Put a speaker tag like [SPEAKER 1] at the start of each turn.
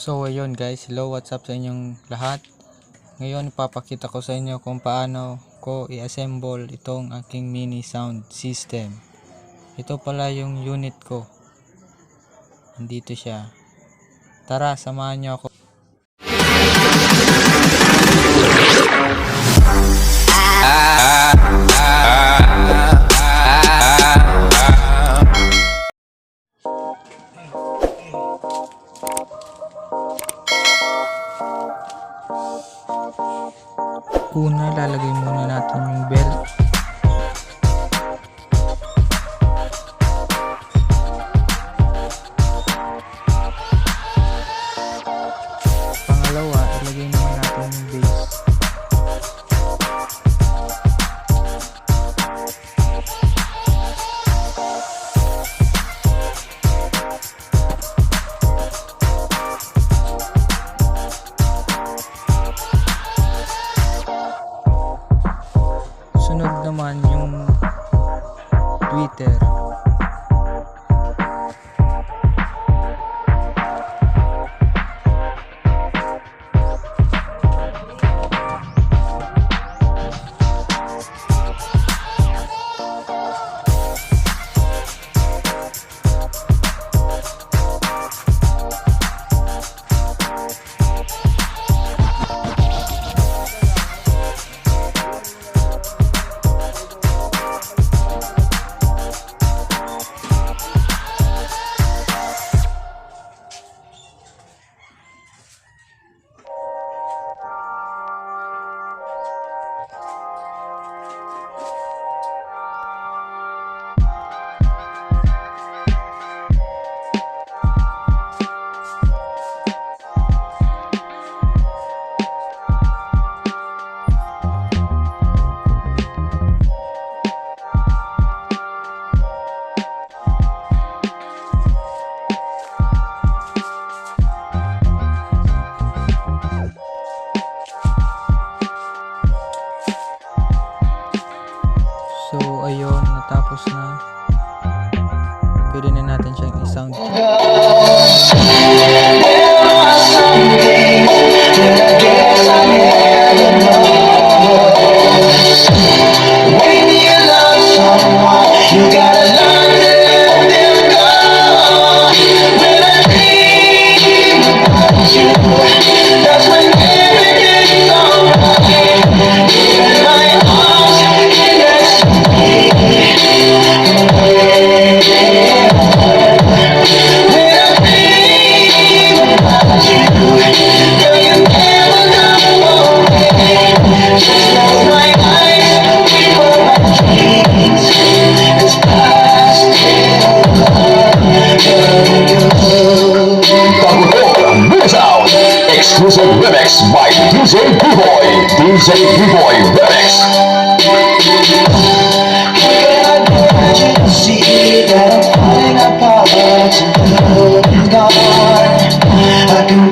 [SPEAKER 1] So ayun guys, hello, what's up sa inyong lahat. Ngayon ipapakita ko sa inyo kung paano ko i-assemble itong aking mini sound system. Ito pala yung unit ko. Nandito siya. Tara, samahan nyo ako. Una, lalagay muna natin yung belt. Pangalawa, ilagay naman natin yung base. Sunod naman yung tweeter. So ayun, natapos na. Pwede na natin siyang i-sound check.
[SPEAKER 2] Exclusive remix by DJ B-Boy. DJ B-Boy remix. See that I'm falling apart and gone. I can